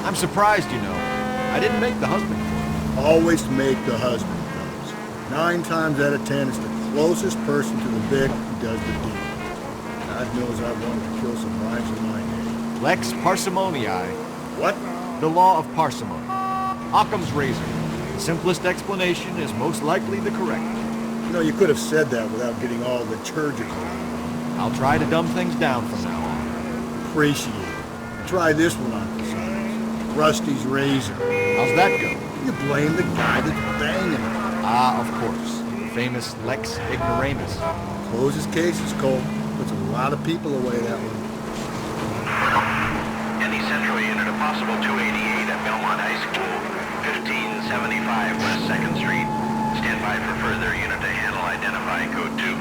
I'm surprised, you know. I didn't make the husband for it. Always make the husband, fellas. 9 times out of 10, it's the closest person to the Vic who does the deed. God knows I wanted to kill some wives in my day. Lex parsimonii. What? The law of parsimony. Occam's razor. The simplest explanation is most likely the correct. You know, you could have said that without getting all liturgical. I'll try to dumb things down from now on. Appreciate it. Try this one on for size. Rusty's razor. How's that go? You blame the guy that's banging it. Ah, of course. The famous Lex ignoramus. Closes cases, Cole. Puts a lot of people away, that one. Any Central unit, a possible 288 at Belmont High School, 1575 West 2nd Street. Stand by for further unit to handle identifying code 2.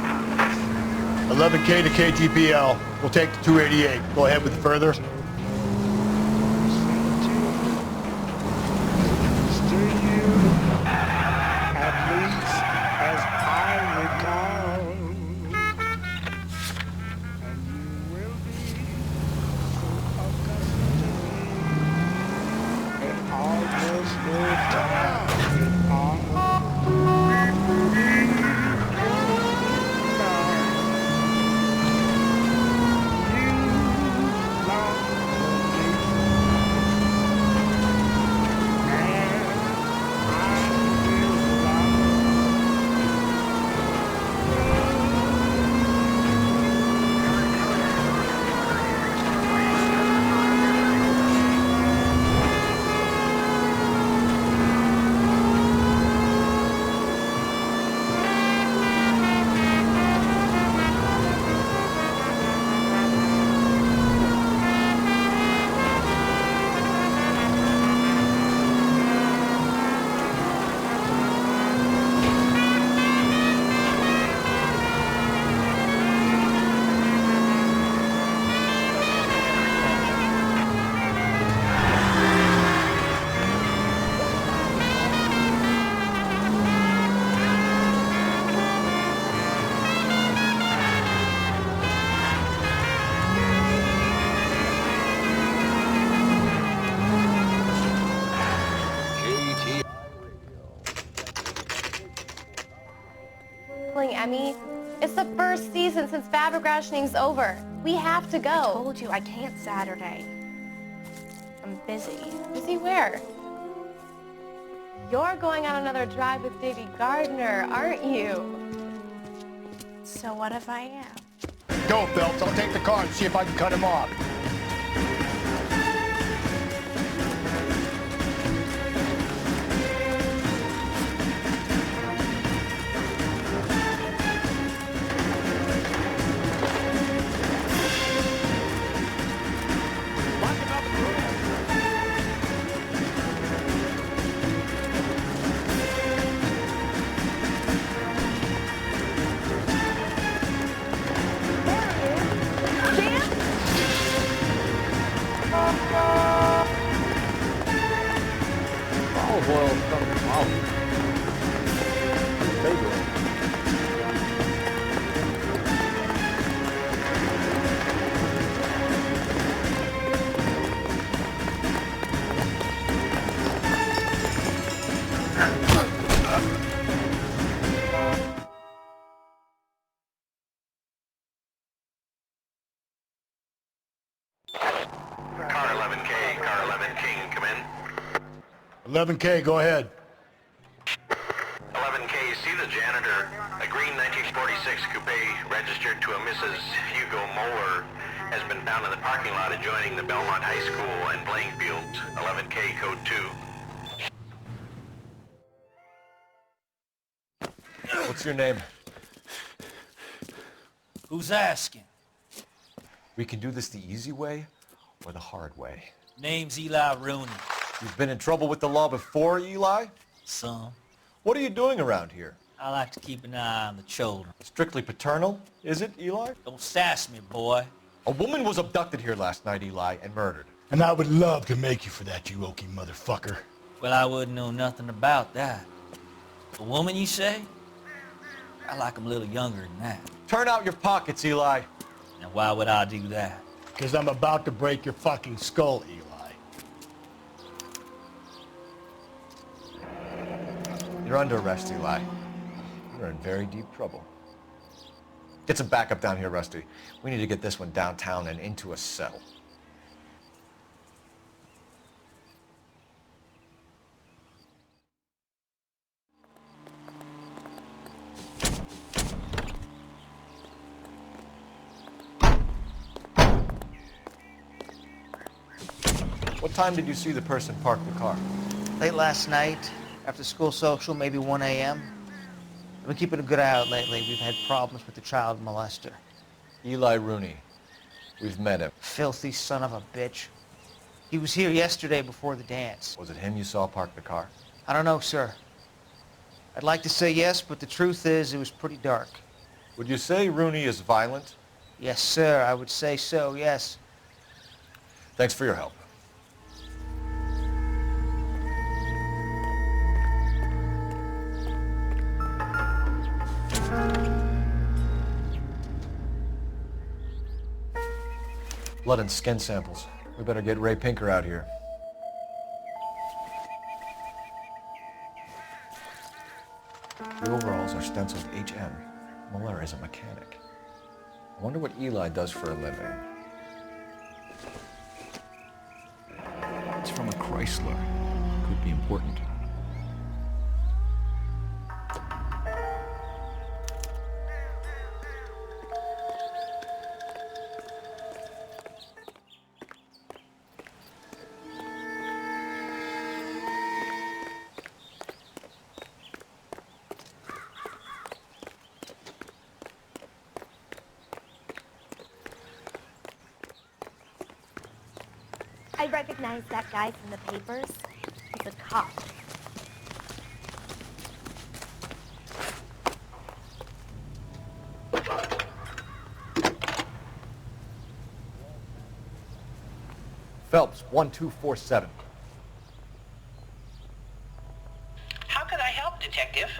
11K to KTPL. We'll take the 288. Go ahead with the further. Emmy. It's the first season since Fabergrashing's over. We have to go. I told you I can't Saturday. I'm busy. Busy where? You're going on another drive with Davy Gardner, aren't you? So what if I am? Go, Phelps. I'll take the car and see if I can cut him off. Car 11K, Car 11 King, come in. 11K, go ahead. 11K, see the janitor. A green 1946 coupe registered to a Mrs. Hugo Moeller has been found in the parking lot adjoining the Belmont High School and playing field. 11K, code 2. What's your name? Who's asking? We can do this the easy way or the hard way. Name's Eli Rooney. You've been in trouble with the law before, Eli? Some. What are you doing around here? I like to keep an eye on the children. Strictly paternal, is it, Eli? Don't sass me, boy. A woman was abducted here last night, Eli, and murdered. And I would love to make you for that, you oaky motherfucker. Well, I wouldn't know nothing about that. A woman, you say? I like 'em a little younger than that. Turn out your pockets, Eli. Now, why would I do that? Because I'm about to break your fucking skull, Eli. You're under arrest, Eli. You're in very deep trouble. Get some backup down here, Rusty. We need to get this one downtown and into a cell. What time did you see the person park the car? Late last night, after school social, maybe 1 a.m. I've been keeping a good eye out lately. We've had problems with the child molester. Eli Rooney. We've met him. Filthy son of a bitch. He was here yesterday before the dance. Was it him you saw park the car? I don't know, sir. I'd like to say yes, but the truth is it was pretty dark. Would you say Rooney is violent? Yes, sir, I would say so, yes. Thanks for your help. Blood and skin samples. We better get Ray Pinker out here. The overalls are stenciled HM. Muller is a mechanic. I wonder what Eli does for a living. It's from a Chrysler. Could be important. I recognize that guy from the papers. He's a cop. Phelps, 1247. How could I help, Detective?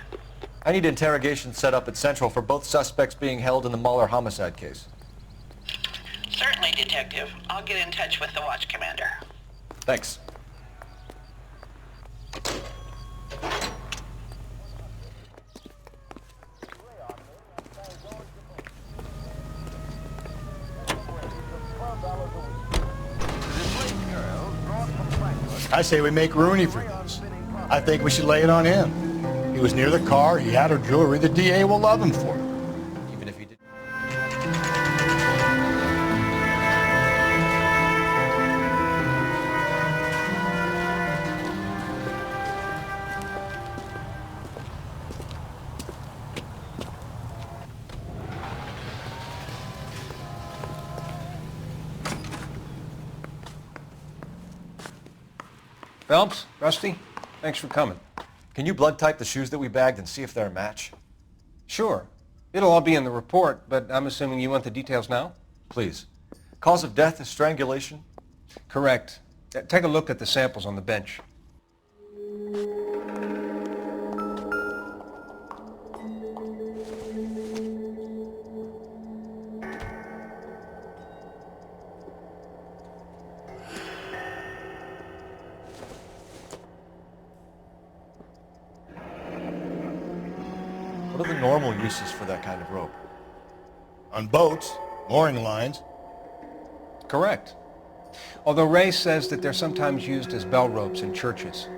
I need interrogation set up at Central for both suspects being held in the Muller homicide case. Certainly, Detective. I'll get in touch with the watch commander. Thanks. I say we make Rooney for this. I think we should lay it on him. He was near the car, he had her jewelry, the DA will love him for it. Even if he did. Phelps, Rusty, thanks for coming. Can you blood type the shoes that we bagged and see if they're a match? Sure. It'll all be in the report, but I'm assuming you want the details now? Please. Cause of death is strangulation? Correct. Take a look at the samples on the bench. What are the normal uses for that kind of rope? On boats, mooring lines. Correct. Although Ray says that they're sometimes used as bell ropes in churches.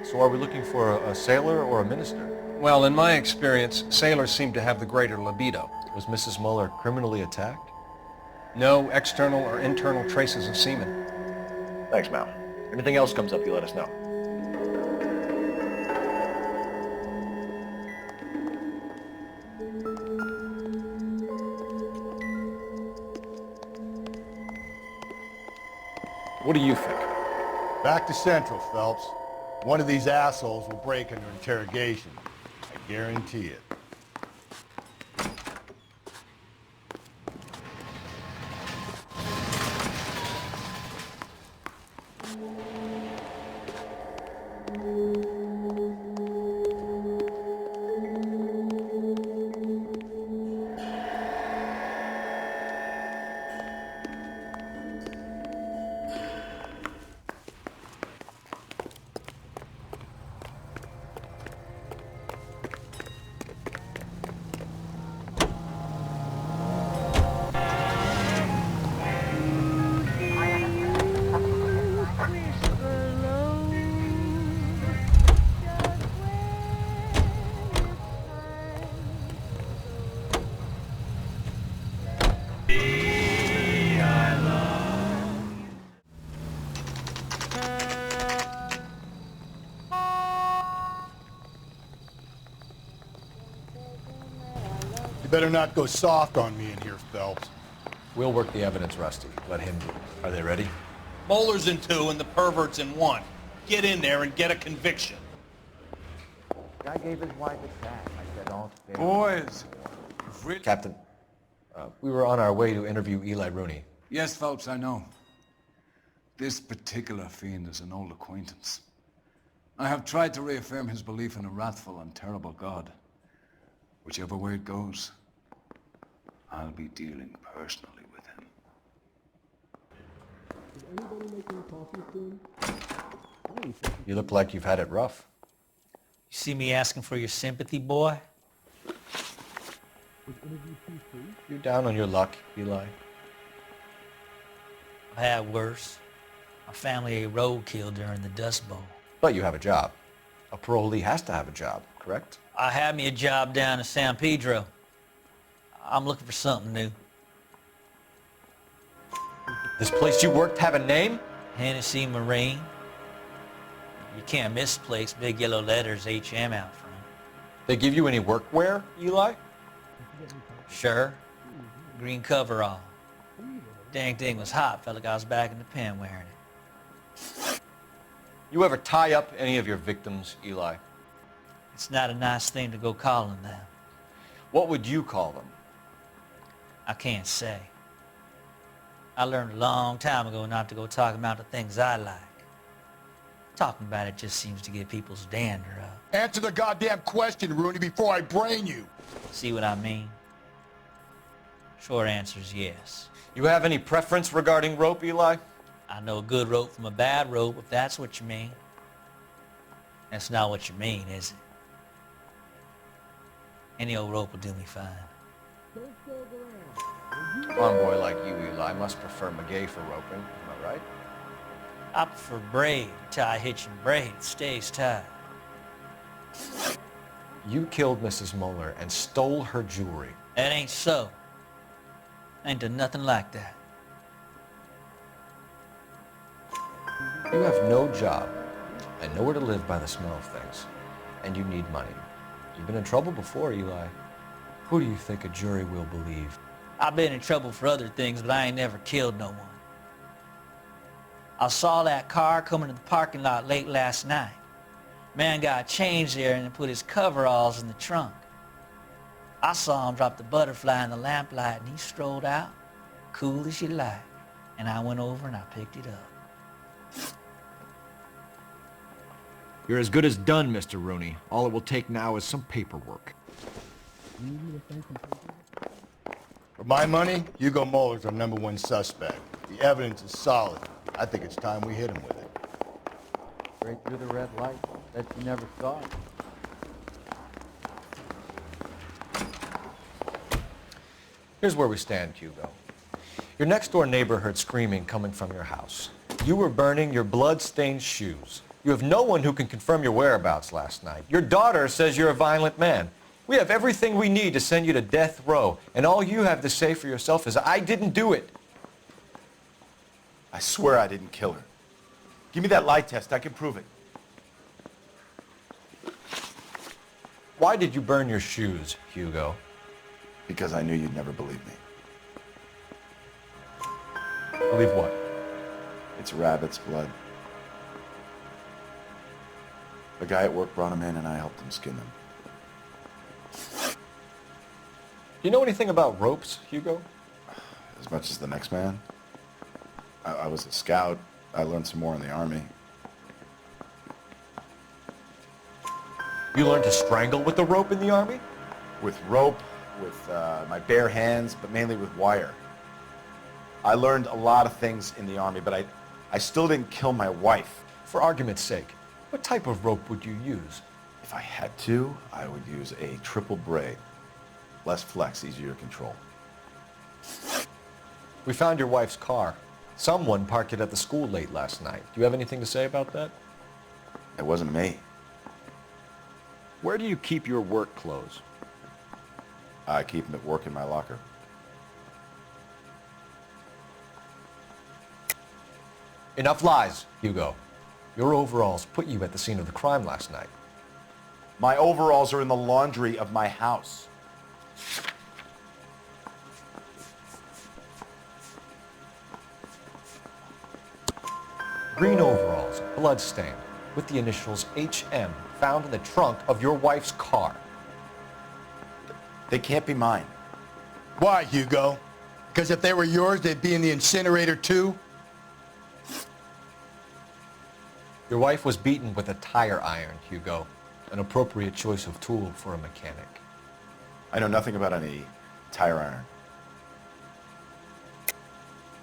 So are we looking for a sailor or a minister? Well, in my experience, sailors seem to have the greater libido. Was Mrs. Muller criminally attacked? No external or internal traces of semen. Thanks, Mal. Anything else comes up, you let us know. What do you think? Back to Central, Phelps. One of these assholes will break under interrogation. I guarantee it. better not go soft on me in here, Phelps. We'll work the evidence, Rusty. Let him do it. Are they ready? Moeller's in 2 and the pervert's in 1. Get in there and get a conviction. Guy gave his wife a tag. I said, all fair. Boys, really... Captain, we were on our way to interview Eli Rooney. Yes, Phelps, I know. This particular fiend is an old acquaintance. I have tried to reaffirm his belief in a wrathful and terrible God. Whichever way it goes, I'll be dealing personally with him. You look like you've had it rough. You see me asking for your sympathy, boy? You're down on your luck, Eli. I've had worse. My family ate roadkill during the Dust Bowl. But you have a job. A parolee has to have a job, correct? I had me a job down in San Pedro. I'm looking for something new. This place you worked have a name? Hennessy Marine. You can't miss the place. Big yellow letters, HM out front. They give you any workwear, Eli? Sure. Green coverall. Dang thing was hot. Felt like I was back in the pen wearing it. You ever tie up any of your victims, Eli? It's not a nice thing to go calling them. What would you call them? I can't say. I learned a long time ago not to go talking about the things I like. Talking about it just seems to get people's dander up. Answer the goddamn question, Rooney, before I brain you. See what I mean? Short answer is yes. You have any preference regarding rope, Eli? I know a good rope from a bad rope, if that's what you mean. That's not what you mean, is it? Any old rope will do me fine. A farm boy like you, Eli, must prefer Magay for roping, am I right? I prefer braid. Tie hitch and braid. It stays tied. You killed Mrs. Moeller and stole her jewelry. That ain't so. I ain't done nothing like that. You have no job and nowhere to live by the smell of things. And you need money. You've been in trouble before, Eli. Who do you think a jury will believe? I've been in trouble for other things, but I ain't never killed no one. I saw that car coming to the parking lot late last night. Man got changed there and put his coveralls in the trunk. I saw him drop the butterfly in the lamplight and he strolled out, cool as you like. And I went over and I picked it up. You're as good as done, Mr. Rooney. All it will take now is some paperwork. For my money, Hugo Moeller's our #1 suspect. The evidence is solid. I think it's time we hit him with it. Straight through the red light. Bet you never saw it. Here's where we stand, Hugo. Your next-door neighbor heard screaming coming from your house. You were burning your blood-stained shoes. You have no one who can confirm your whereabouts last night. Your daughter says you're a violent man. We have everything we need to send you to death row, and all you have to say for yourself is, I didn't do it. I swear I didn't kill her. Give me that lie test. I can prove it. Why did you burn your shoes, Hugo? Because I knew you'd never believe me. Believe what? It's rabbit's blood. A guy at work brought him in and I helped him skin them. Do you know anything about ropes, Hugo? As much as the next man. I was a scout. I learned some more in the Army. You learned to strangle with the rope in the Army? With rope, with my bare hands, but mainly with wire. I learned a lot of things in the Army, but I still didn't kill my wife. For argument's sake, what type of rope would you use? If I had to, I would use a triple braid. Less flex, easier to control. We found your wife's car. Someone parked it at the school late last night. Do you have anything to say about that? It wasn't me. Where do you keep your work clothes? I keep them at work in my locker. Enough lies, Hugo. Your overalls put you at the scene of the crime last night. My overalls are in the laundry of my house. green overalls, bloodstained, with the initials HM found in the trunk of your wife's car. They can't be mine. Why, Hugo? Because if they were yours, they'd be in the incinerator too? Your wife was beaten with a tire iron, Hugo. An appropriate choice of tool for a mechanic. I know nothing about any tire iron.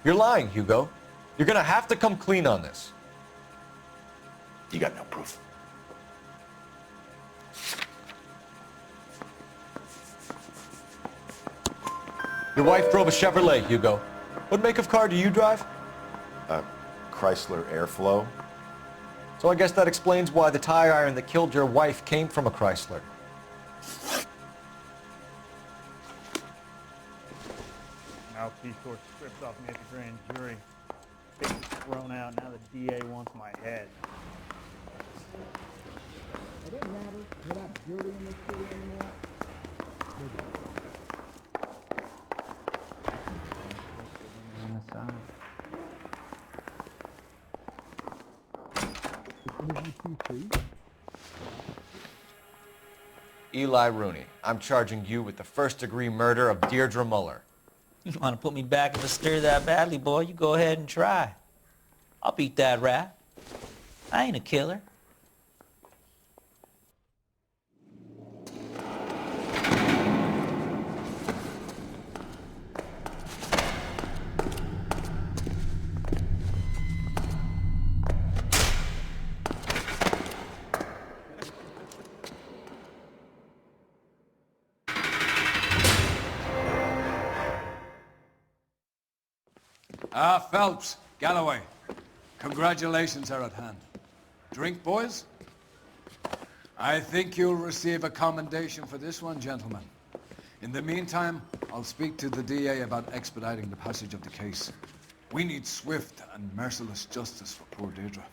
You're lying, Hugo. You're gonna have to come clean on this. You got no proof. Your wife drove a Chevrolet, Hugo. What make of car do you drive? A Chrysler Airflow. So I guess that explains why the tire iron that killed your wife came from a Chrysler. Mouthpiece tore scripts off me at the grand jury. Case is thrown out. Now the DA wants my head. It doesn't matter. We're not jury in this city anymore. Eli Rooney, I'm charging you with the first-degree murder of Deirdre Muller. You want to put me back in the stir that badly, boy? You go ahead and try. I'll beat that rap. I ain't a killer. Phelps, Galloway, congratulations are at hand. Drink, boys? I think you'll receive a commendation for this one, gentlemen. In the meantime, I'll speak to the DA about expediting the passage of the case. We need swift and merciless justice for poor Deirdre.